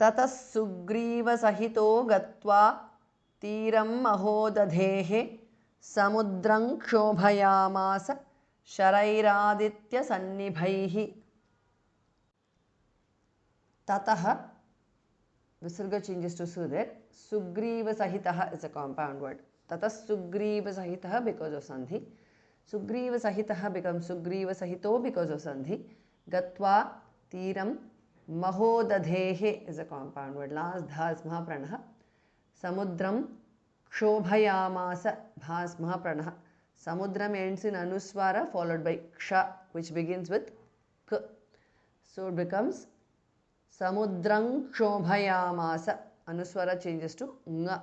ततः सुग्रीवसहितो गत्वा तीरं महोदधेः समुद्रं क्षोभयामास शरैरादित्यसन्निभैः। ततः visarga changes to su there. Sugriva sahitah is a compound word. Tata Sugriva sahitah because of sandhi. Sugriva sahitah becomes Sugriva sahito because of sandhi. Gatva Tiram Mahodadhehe is a compound word. Last dha is Mahapranah. Samudram Kshobhayamasa bha is Mahapranah. Samudram ends in Anuswara followed by Ksha, which begins with K. So it becomes Samudrang Kshobhayamasa. Anuswara changes to Nga.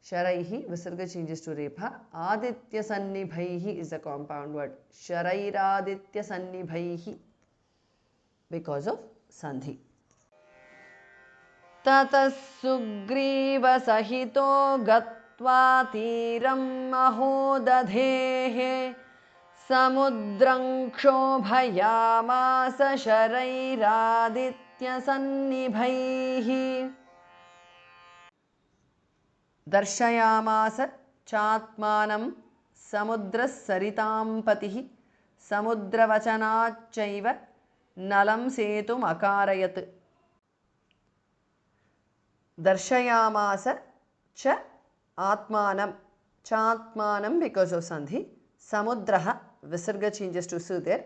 Sharaihi, Visarga changes to Repha. Aditya Sannibhaihi is a compound word. Sharairaditya Sannibhaihi because of Sandhi. Tatas Sugriva Sahito Gatva Tiram Mahodadhehe Samudrang Kshobhayamasa Sharairaditya Sannibhaihi Darshayamasa Chatmanam Samudras Saritam Patihi Samudravachanachaiva Nalam Setum Akarayat Darshayamasa Cha Atmanam Chatmanam because of Sandhi. Samudraha, Visarga changes to Su there.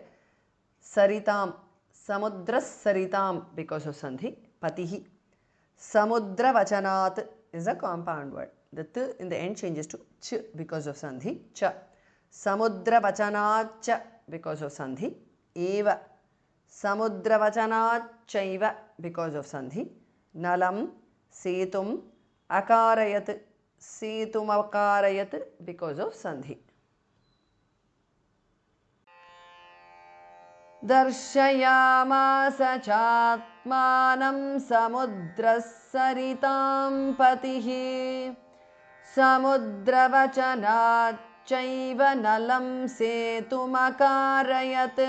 Saritam, Samudras Saritam because of Sandhi. Patihi. Samudra Vachanat is a compound word. The T in the end changes to Ch because of Sandhi. Cha. Samudra Vachanat Cha because of Sandhi. Eva. Samudra Vachanat Chaiva because of Sandhi. Nalam, Setum, Akarayat. Setum Akarayat because of Sandhi. Darshayamasa Chatmanam Samudrassaritam Patihi Samudravachanachaiva Nalam Setumakarayat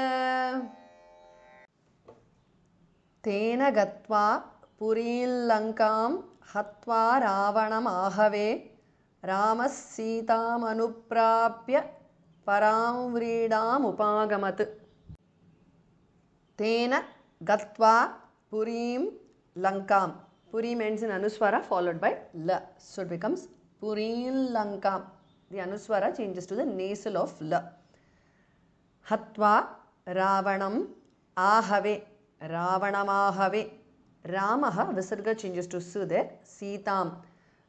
Tena Gatva Purilankam Hatva Ravanam Ahave Ramas Sitam Anuprapya Param Vridam Upagamat Tena Gatva Purim Lankam. Purim ends in Anuswara followed by La. So it becomes Purim Lankam. The Anuswara changes to the nasal of La. Hatva Ravanam Ahave. Ravanam Ahave. Ramaha Visarga changes to Su there. Sitam.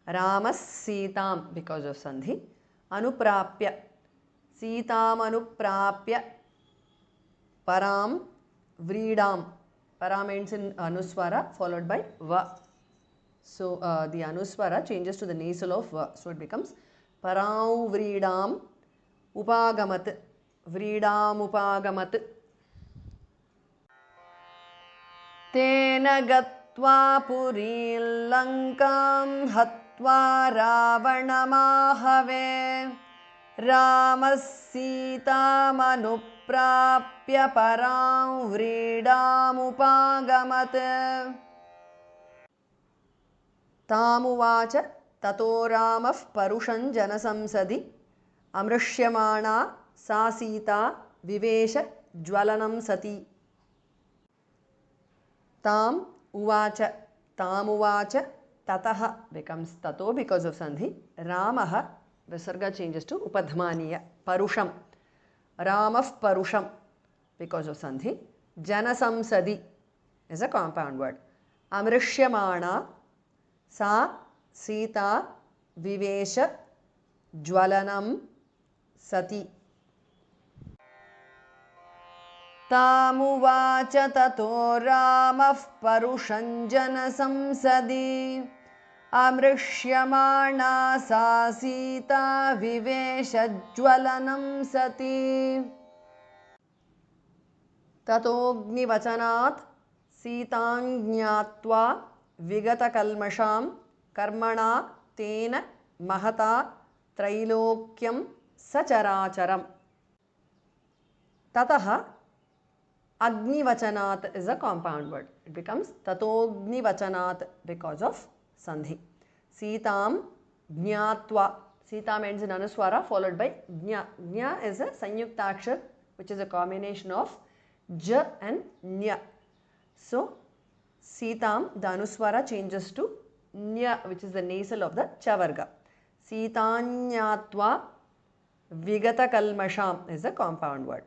Ramas Sitam because of Sandhi. Anuprapya. Sitam Anuprapya. Param Vridam. Param ends in Anuswara followed by Va. So the Anuswara changes to the nasal of Va. So it becomes Param Vridam Upagamat. Vridam Upagamat. Tena Gatva Puril Lankam Hatva Ravanamahave Ramas Sitam Anuprapya Param Vridam Upagamat Tamuvacha Tato Ramah Parushan Janasamsadi Amrishyamana Sa Sita Vivesha Jwalanam Sati Tam Uvacha Tamuvacha Tataha becomes Tato because of Sandhi. Ramaha Visarga changes to Upadhmaniya. Parusham. Ramah Parusham because of Sandhi. Janasamsadi is a compound word. Amrishyamana Sa Sita Vivesha Jwalanam Sati. Tamuvacha Tato Ramah Parushan Janasamsadi Amrishyamana Sa Sita Vivesha Jwalanam Sati Tatogni Vachanat Sitanyatva Vigata Kalmasham Karmana Tena Mahata Trailokyam Sacharacharam Tataha Agnivachanat is a compound word. It becomes Tatoghnivachanat because of Sandhi. Sitam Jnatva. Sitam ends in Anuswara followed by Jna. Jna is a Sanyuktakshar which is a combination of J and Nya. So, Sitam, the Anuswara changes to Nya, which is the nasal of the Chavarga. Sitanyatva Vigata Kalmasham is a compound word.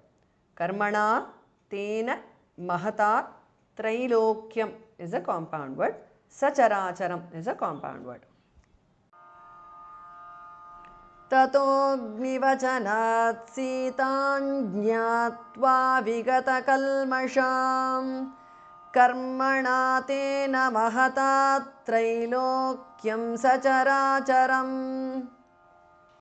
Karmana Tena Mahata Trailokyam is a compound word. Sacharacharam is a compound word. Tatoghnivachanat sitan jnatva vigata kalmasham karmana tena mahata trailokyam sacharacharam.